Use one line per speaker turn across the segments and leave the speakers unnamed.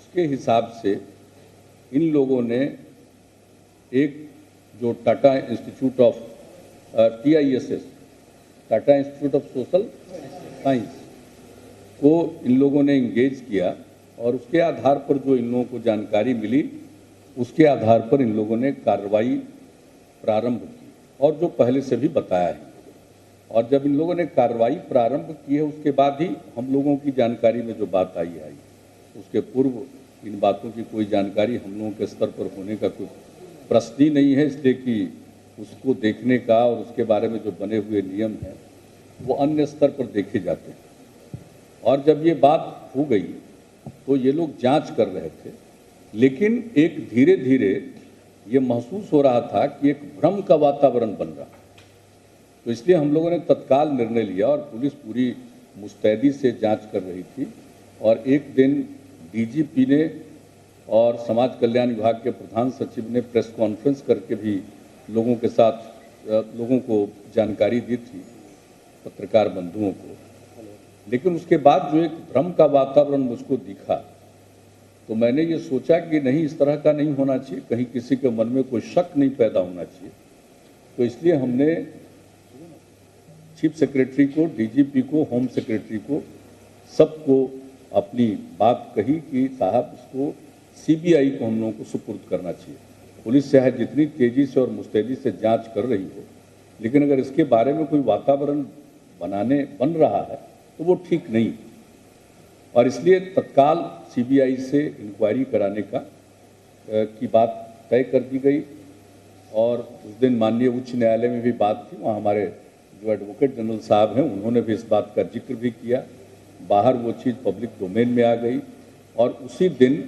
उसके हिसाब से इन लोगों ने एक जो Tata institute of TISS, Tata institute of social science को इन लोगों ने इंगेज किया और उसके आधार पर जो इन लोगों को जानकारी मिली उसके आधार पर इन लोगों ने कार्रवाई प्रारंभ की और जो पहले से भी बताया है। और जब इन लोगों ने कार्रवाई प्रारंभ की है उसके बाद ही हम लोगों की जानकारी में जो बात आई उसके पूर्व इन बातों की कोई जानकारी हम लोगों के स्तर पर होने का कोई प्रश्न ही नहीं है, इसलिए कि उसको देखने का और उसके बारे में जो बने हुए नियम हैं वो अन्य स्तर पर देखे जाते हैं। और जब ये बात हो गई तो ये लोग जांच कर रहे थे, लेकिन एक धीरे धीरे ये महसूस हो रहा था कि एक भ्रम का वातावरण बन रहा। तो इसलिए हम लोगों ने तत्काल निर्णय लिया और पुलिस पूरी मुस्तैदी से जांच कर रही थी। और एक दिन DGP ने और समाज कल्याण विभाग के प्रधान सचिव ने प्रेस कॉन्फ्रेंस करके भी लोगों के साथ लोगों को जानकारी दी थी, पत्रकार बंधुओं को। लेकिन उसके बाद जो एक भ्रम का वातावरण मुझको दिखा तो मैंने ये सोचा कि नहीं, इस तरह का नहीं होना चाहिए, कहीं किसी के मन में कोई शक नहीं पैदा होना चाहिए। तो इसलिए हमने चीफ सेक्रेटरी को, DGP को, होम सेक्रेटरी को, सबको अपनी बात कही कि साहब इसको CBI को हम लोगों को सुपुर्द करना चाहिए। पुलिस चाहे जितनी तेजी से और मुस्तैदी से जांच कर रही हो, लेकिन अगर इसके बारे में कोई वातावरण बन रहा है तो वो ठीक नहीं। और इसलिए तत्काल CBI से इंक्वायरी कराने की बात तय कर दी गई। और उस दिन माननीय उच्च न्यायालय में भी बात थी, वहाँ हमारे जो एडवोकेट जनरल साहब हैं उन्होंने भी इस बात का जिक्र भी किया। बाहर वो चीज़ पब्लिक डोमेन में आ गई और उसी दिन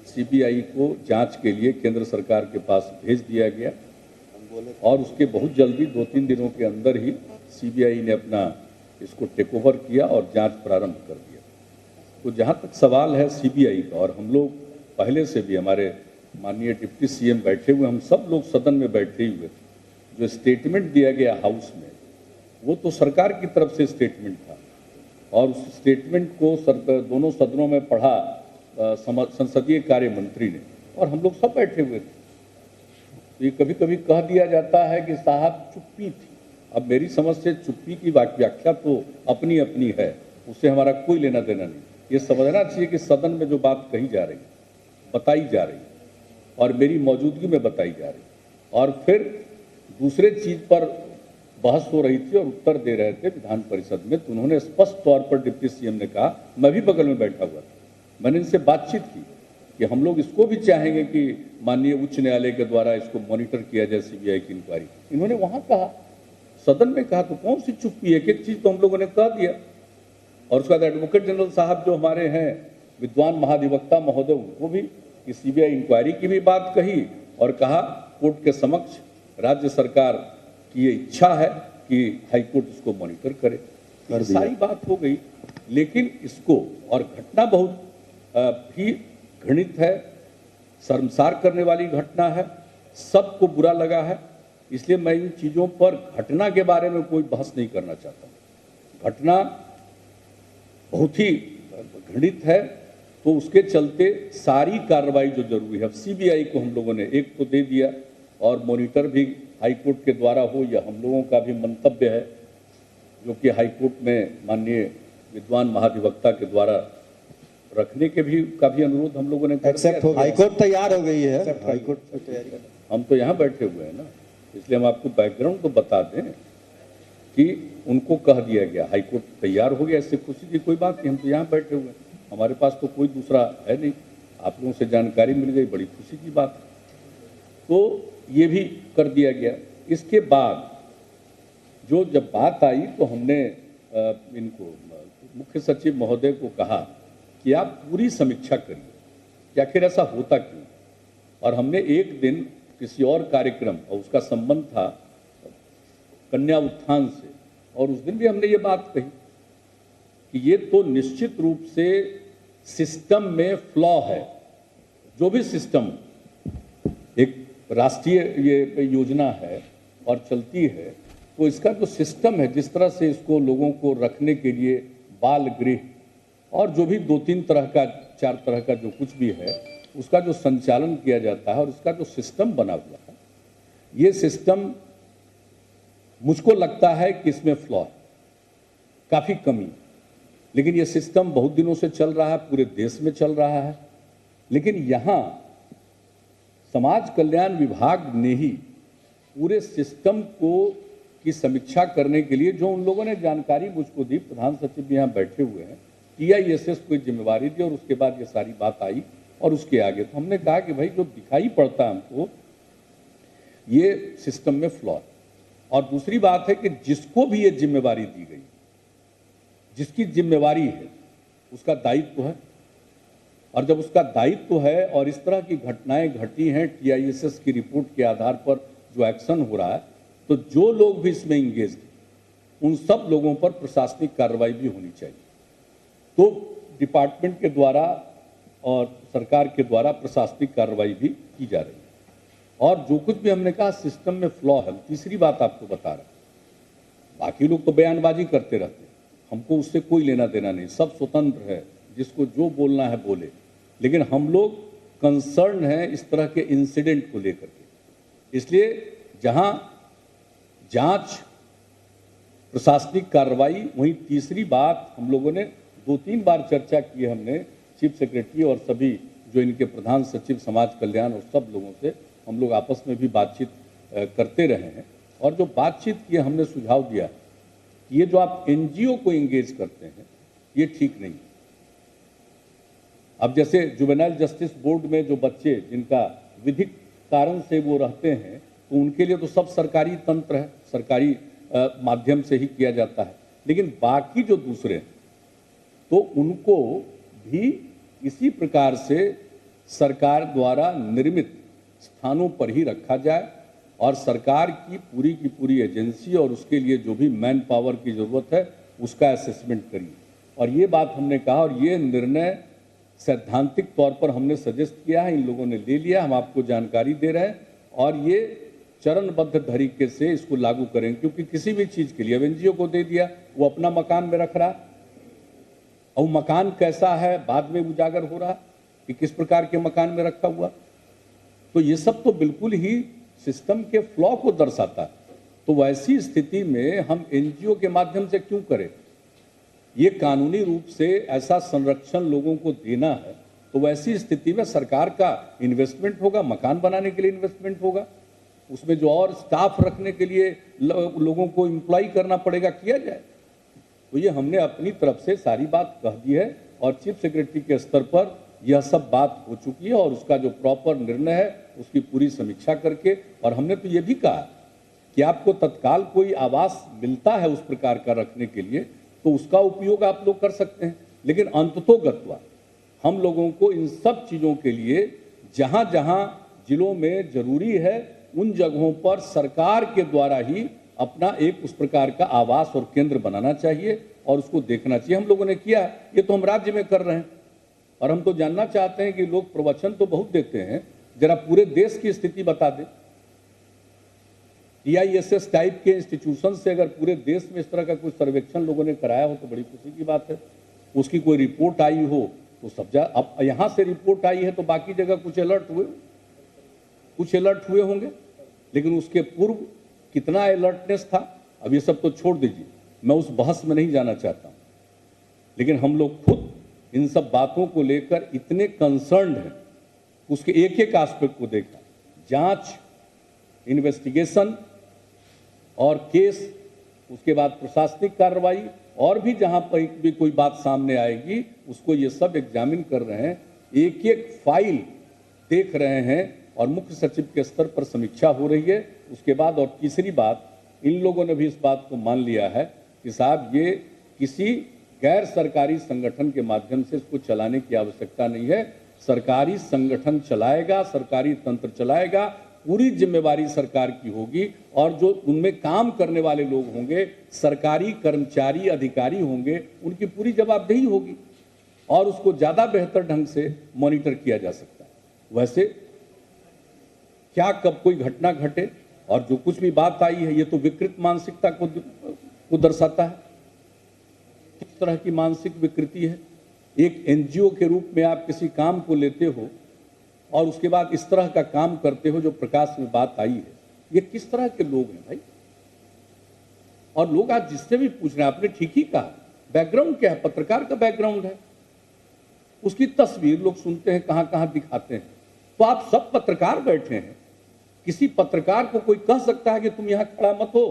CBI को जांच के लिए केंद्र सरकार के पास भेज दिया गया। और उसके बहुत जल्दी 2-3 दिनों के अंदर ही CBI ने अपना इसको टेक ओवर किया और जांच प्रारंभ कर दिया। तो जहाँ तक सवाल है CBI का, और हम लोग पहले से भी, हमारे माननीय डिप्टी CM बैठे हुए, हम सब लोग सदन में बैठे हुए थे। जो स्टेटमेंट दिया गया हाउस में वो तो सरकार की तरफ से स्टेटमेंट था और उस स्टेटमेंट को दोनों सदनों में पढ़ा संसदीय कार्य मंत्री ने, और हम लोग सब बैठे हुए थे। तो ये कभी कभी कह दिया जाता है कि साहब चुप्पी थी। अब मेरी समझ से चुप्पी की व्याख्या तो अपनी अपनी है, उससे हमारा कोई लेना देना नहीं। ये समझना चाहिए कि सदन में जो बात कही जा रही, बताई जा रही और मेरी मौजूदगी में बताई जा रही, और फिर दूसरे चीज़ पर बहस हो रही थी और उत्तर दे रहे थे विधान परिषद में, तो उन्होंने स्पष्ट तौर पर डिप्टी CM ने कहा, मैं भी बगल में बैठा हुआ था, मैंने इनसे बातचीत की कि हम लोग इसको भी चाहेंगे कि माननीय उच्च न्यायालय के द्वारा इसको मॉनिटर किया जाए, CBI की इंक्वायरी। इन्होंने वहाँ कहा, सदन में कहा, तो कौन सी चुप्पी है, एक चीज़ तो हम लोगों ने कह दिया। और उसके बाद एडवोकेट जनरल साहब जो हमारे हैं विद्वान महाधिवक्ता महोदय, उनको भी कि CBI इंक्वायरी की भी बात कही और कहा कोर्ट के समक्ष राज्य सरकार की ये इच्छा है कि हाईकोर्ट इसको मॉनिटर करे। सारी बात हो गई, लेकिन इसको, और घटना बहुत भी घृणित है, शर्मसार करने वाली घटना है, सबको बुरा लगा है। इसलिए मैं इन चीज़ों पर, घटना के बारे में कोई बहस नहीं करना चाहता। घटना बहुत ही घृणित है, तो उसके चलते सारी कार्रवाई जो जरूरी है, CBI को हम लोगों ने एक तो दे दिया, और मॉनिटर भी हाईकोर्ट के द्वारा हो, या हम लोगों का भी मंतव्य है जो कि हाईकोर्ट में माननीय विद्वान महाधिवक्ता के द्वारा रखने के भी का भी अनुरोध हम लोगों ने कर दिया।
हाईकोर्ट तैयार हो गई है, हाईकोर्ट तैयारी,
हम तो यहाँ बैठे हुए हैं ना, इसलिए हम आपको बैकग्राउंड तो बता दें कि उनको कह दिया गया, हाईकोर्ट तैयार हो गया, इससे खुशी की कोई बात नहीं। हम तो यहाँ बैठे हुए हैं, हमारे पास तो कोई दूसरा है नहीं, आप लोगों से जानकारी मिल गई, बड़ी खुशी की बात। तो ये भी कर दिया गया। इसके बाद जो जब बात आई तो हमने इनको, मुख्य सचिव महोदय को कहा कि आप पूरी समीक्षा करिए कि आखिर ऐसा होता क्यों। और हमने एक दिन किसी और कार्यक्रम, और उसका संबंध था कन्या उत्थान से, और उस दिन भी हमने ये बात कही कि ये तो निश्चित रूप से सिस्टम में फ्लॉ है। जो भी सिस्टम, एक राष्ट्रीय ये योजना है और चलती है, तो इसका जो सिस्टम है, जिस तरह से इसको लोगों को रखने के लिए बाल गृह और जो भी 2-3 तरह का चार तरह का जो कुछ भी है उसका जो संचालन किया जाता है और उसका जो सिस्टम बना हुआ है, ये सिस्टम मुझको लगता है कि इसमें फ्लॉ है, काफ़ी कमी। लेकिन ये सिस्टम बहुत दिनों से चल रहा है, पूरे देश में चल रहा है, लेकिन यहाँ समाज कल्याण विभाग ने ही पूरे सिस्टम की समीक्षा करने के लिए जो उन लोगों ने जानकारी मुझको दी, प्रधान सचिव भी यहाँ बैठे हुए हैं, TISS को जिम्मेवारी दी और उसके बाद ये सारी बात आई और उसके आगे तो हमने कहा कि भाई जो दिखाई पड़ता है हमको ये सिस्टम में फ्लॉ है। और दूसरी बात है कि जिसको भी ये जिम्मेवारी दी गई, जिसकी जिम्मेवारी है उसका दायित्व है, और जब उसका दायित्व है और इस तरह की घटनाएं घटी हैं, TISS की रिपोर्ट के आधार पर जो एक्शन हो रहा है, तो जो लोग भी इसमें इंगेज हैं उन सब लोगों पर प्रशासनिक कार्रवाई भी होनी चाहिए। तो डिपार्टमेंट के द्वारा और सरकार के द्वारा प्रशासनिक कार्रवाई भी की जा रही है। और जो कुछ भी हमने कहा सिस्टम में फ्लॉ है, तीसरी बात आपको बता रहा हूं, बाकी लोग तो बयानबाजी करते रहते हैं, हमको उससे कोई लेना देना नहीं, सब स्वतंत्र है, जिसको जो बोलना है बोले, लेकिन हम लोग कंसर्न हैं इस तरह के इंसिडेंट को लेकर के। इसलिए जहां जांच, प्रशासनिक कार्रवाई, वहीं तीसरी बात हम लोगों ने 2-3 बार चर्चा की है हमने चीफ सेक्रेटरी और सभी जो इनके प्रधान सचिव समाज कल्याण और सब लोगों से हम लोग आपस में भी बातचीत करते रहे हैं। और जो बातचीत की हमने सुझाव दिया कि ये जो आप NGO को इंगेज करते हैं ये ठीक नहीं। अब जैसे जुवेनाइल जस्टिस बोर्ड में जो बच्चे जिनका विधिक कारण से वो रहते हैं तो उनके लिए तो सब सरकारी तंत्र है, सरकारी माध्यम से ही किया जाता है, लेकिन बाकी जो दूसरे हैं तो उनको भी इसी प्रकार से सरकार द्वारा निर्मित स्थानों पर ही रखा जाए और सरकार की पूरी एजेंसी और उसके लिए जो भी मैन पावर की ज़रूरत है उसका असेसमेंट करिए। और ये बात हमने कहा और ये निर्णय सैद्धांतिक तौर पर हमने सजेस्ट किया है, इन लोगों ने ले लिया, हम आपको जानकारी दे रहे हैं और ये चरणबद्ध तरीके से इसको लागू करेंगे। क्योंकि किसी भी चीज़ के लिए अब NGO को दे दिया, वो अपना मकान में रख रहा और मकान कैसा है बाद में उजागर हो रहा कि किस प्रकार के मकान में रखा हुआ, तो ये सब तो बिल्कुल ही सिस्टम के फ्लॉ को दर्शाता है। तो वैसी स्थिति में हम NGO के माध्यम से क्यों करें? ये कानूनी रूप से ऐसा संरक्षण लोगों को देना है, तो वैसी स्थिति में सरकार का इन्वेस्टमेंट होगा, मकान बनाने के लिए इन्वेस्टमेंट होगा, उसमें जो और स्टाफ रखने के लिए लोगों को एम्प्लॉय करना पड़ेगा, किया जाए। तो ये हमने अपनी तरफ से सारी बात कह दी है और चीफ सेक्रेटरी के स्तर पर यह सब बात हो चुकी है और उसका जो प्रॉपर निर्णय है उसकी पूरी समीक्षा करके, और हमने तो ये भी कहा कि आपको तत्काल कोई आवास मिलता है उस प्रकार का रखने के लिए तो उसका उपयोग आप लोग कर सकते हैं, लेकिन अंततोगत्वा हम लोगों को इन सब चीज़ों के लिए जहाँ जहाँ जिलों में जरूरी है उन जगहों पर सरकार के द्वारा ही अपना एक उस प्रकार का आवास और केंद्र बनाना चाहिए और उसको देखना चाहिए। हम लोगों ने किया, ये तो हम राज्य में कर रहे हैं और हम तो जानना चाहते हैं कि लोग प्रवचन तो बहुत देते हैं, जरा पूरे देश की स्थिति बता दें। TISS टाइप के इंस्टीट्यूशन से अगर पूरे देश में इस तरह का कोई सर्वेक्षण लोगों ने कराया हो तो बड़ी खुशी की बात है। उसकी कोई रिपोर्ट आई हो तो सब अब यहाँ से रिपोर्ट आई है तो बाकी जगह कुछ अलर्ट हुए होंगे, लेकिन उसके पूर्व कितना अलर्टनेस था, अब ये सब तो छोड़ दीजिए, मैं उस बहस में नहीं जाना चाहता हूँ। लेकिन हम लोग खुद इन सब बातों को लेकर इतने कंसर्न्ड हैं, उसके एक एक एस्पेक्ट को देखा, जांच, इन्वेस्टिगेशन और केस, उसके बाद प्रशासनिक कार्रवाई, और भी जहां पर भी कोई बात सामने आएगी उसको ये सब एग्जामिन कर रहे हैं, एक एक फाइल देख रहे हैं और मुख्य सचिव के स्तर पर समीक्षा हो रही है। उसके बाद और तीसरी बात, इन लोगों ने भी इस बात को मान लिया है कि साहब ये किसी गैर सरकारी संगठन के माध्यम से इसको चलाने की आवश्यकता नहीं है, सरकारी संगठन चलाएगा, सरकारी तंत्र चलाएगा, पूरी जिम्मेवारी सरकार की होगी और जो उनमें काम करने वाले लोग होंगे, सरकारी कर्मचारी अधिकारी होंगे, उनकी पूरी जवाबदेही होगी और उसको ज़्यादा बेहतर ढंग से मॉनिटर किया जा सकता है। वैसे क्या कब कोई घटना घटे और जो कुछ भी बात आई है ये तो विकृत मानसिकता को दर्शाता है। किस तरह की मानसिक विकृति है एक एनजीओ के रूप में आप किसी काम को लेते हो और उसके बाद इस तरह का काम करते हो जो प्रकाश में बात आई है, ये किस तरह के लोग हैं भाई? और लोग आज जिससे भी पूछ रहे हैं, आपने ठीक ही कहा, बैकग्राउंड क्या है? पत्रकार का बैकग्राउंड है, उसकी तस्वीर लोग सुनते हैं, कहां कहां दिखाते हैं। तो आप सब पत्रकार बैठे हैं, किसी पत्रकार को कोई कह सकता है कि तुम यहां खड़ा मत हो?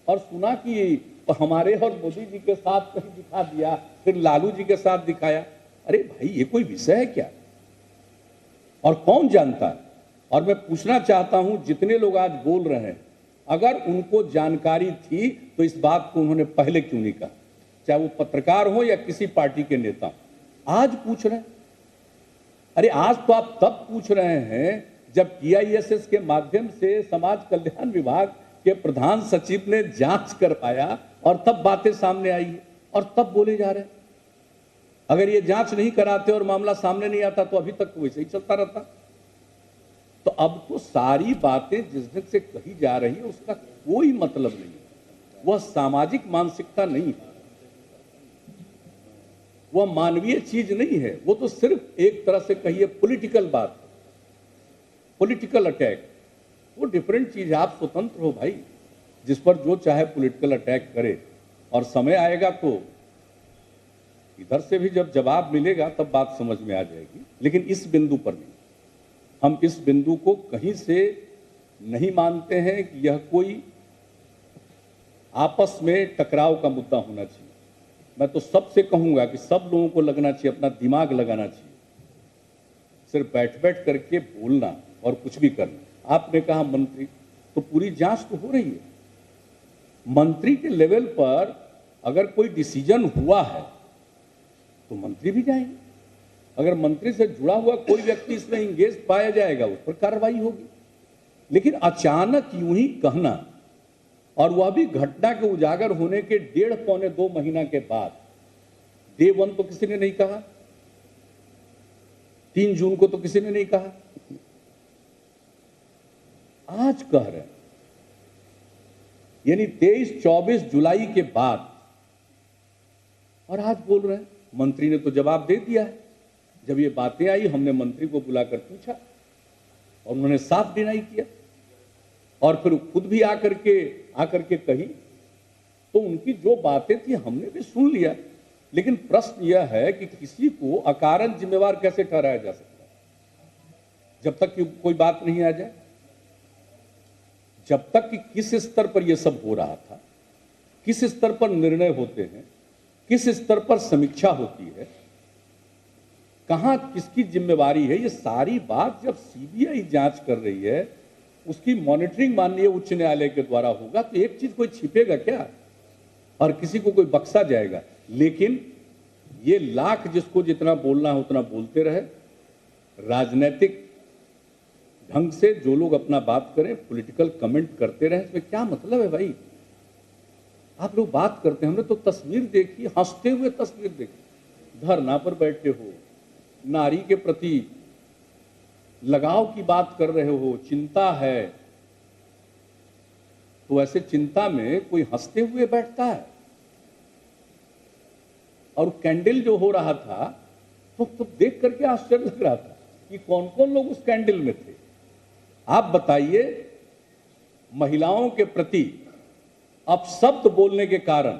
और सुना कि हमारे और मोदी जी के साथ कहीं दिखा दिया, फिर लालू जी के साथ दिखाया। अरे भाई, ये कोई विषय है क्या? और कौन जानता है? और मैं पूछना चाहता हूं, जितने लोग आज बोल रहे हैं, अगर उनको जानकारी थी तो इस बात को उन्होंने पहले क्यों नहीं कहा? चाहे वो पत्रकार हो या किसी पार्टी के नेता हो, आज पूछ रहे हैं। अरे आज तो आप तब पूछ रहे हैं जब TISS के माध्यम से समाज कल्याण विभाग के प्रधान सचिव ने जांच करवाया और तब बातें सामने आई है और तब बोले जा रहे हैं। अगर ये जांच नहीं कराते और मामला सामने नहीं आता तो अभी तक वैसे ही चलता रहता। तो अब तो सारी बातें जिस ढंग से कही जा रही है उसका कोई मतलब नहीं है। वह सामाजिक मानसिकता नहीं है, वह मानवीय चीज नहीं है। वो तो सिर्फ एक तरह से कहिए पॉलिटिकल बात, पॉलिटिकल अटैक। वो डिफरेंट चीज है। आप स्वतंत्र हो भाई, जिस पर जो चाहे पॉलिटिकल अटैक करे, और समय आएगा तो इधर से भी जब जवाब मिलेगा तब बात समझ में आ जाएगी। लेकिन इस बिंदु पर नहीं, हम इस बिंदु को कहीं से नहीं मानते हैं कि यह कोई आपस में टकराव का मुद्दा होना चाहिए। मैं तो सबसे कहूंगा कि सब लोगों को लगना चाहिए, अपना दिमाग लगाना चाहिए। सिर्फ बैठ बैठ करके बोलना और कुछ भी करना। आपने कहा मंत्री, तो पूरी जांच तो हो रही है। मंत्री के लेवल पर अगर कोई डिसीजन हुआ है तो मंत्री भी जाएंगे। अगर मंत्री से जुड़ा हुआ कोई व्यक्ति इसमें इंगेज पाया जाएगा, उस पर कार्रवाई होगी। लेकिन अचानक यूं ही कहना, और वह भी घटना के उजागर होने के 1.5-2 महीना के बाद, डे 1 तो किसी ने नहीं कहा, 3 जून को तो किसी ने नहीं कहा, आज कह रहे हैं। यानी 23-24 जुलाई के बाद, और आज बोल रहे हैं। मंत्री ने तो जवाब दे दिया है। जब ये बातें आई, हमने मंत्री को बुलाकर पूछा और उन्होंने साफ डिनाई किया, और फिर खुद भी आकर के कही। तो उनकी जो बातें थी हमने भी सुन लिया। लेकिन प्रश्न यह है कि किसी को अकारण जिम्मेवार कैसे ठहराया जा सकता है जब तक कि कोई बात नहीं आ जाए? जब तक कि किस स्तर पर यह सब हो रहा था, किस स्तर पर निर्णय होते हैं, किस स्तर पर समीक्षा होती है, कहां किसकी जिम्मेवारी है, ये सारी बात जब CBI जांच कर रही है, उसकी मॉनिटरिंग माननीय उच्च न्यायालय के द्वारा होगा, तो एक चीज कोई छिपेगा क्या और किसी को कोई बख्शा जाएगा? लेकिन ये लाख जिसको जितना बोलना है उतना बोलते रहे। राजनीतिक ढंग से जो लोग अपना बात करें, पॉलिटिकल कमेंट करते रहे, इसमें क्या मतलब है भाई? आप लोग बात करते हैं, हमने तो तस्वीर देखी, हंसते हुए तस्वीर देखी। धरना पर बैठे हो, नारी के प्रति लगाव की बात कर रहे हो, चिंता है, तो ऐसे चिंता में कोई हंसते हुए बैठता है? और कैंडल जो हो रहा था तो देख करके आश्चर्य लग रहा था कि कौन कौन लोग उस कैंडल में थे। आप बताइए, महिलाओं के प्रति अपशब्द बोलने के कारण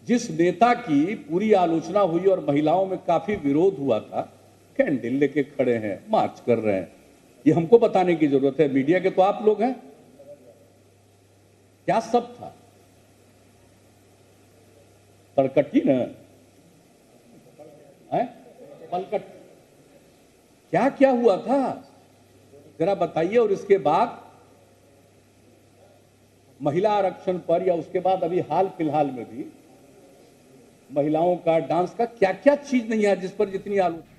जिस नेता की पूरी आलोचना हुई और महिलाओं में काफी विरोध हुआ था, कैंडल लेके खड़े हैं, मार्च कर रहे हैं। ये हमको बताने की जरूरत है, मीडिया के तो आप लोग हैं। क्या सब था? तड़कटी न है, पलकट, क्या क्या हुआ था जरा बताइए। और इसके बाद महिला आरक्षण पर, या उसके बाद अभी हाल फिलहाल में भी महिलाओं का डांस का क्या क्या चीज नहीं है जिस पर जितनी आलोचना।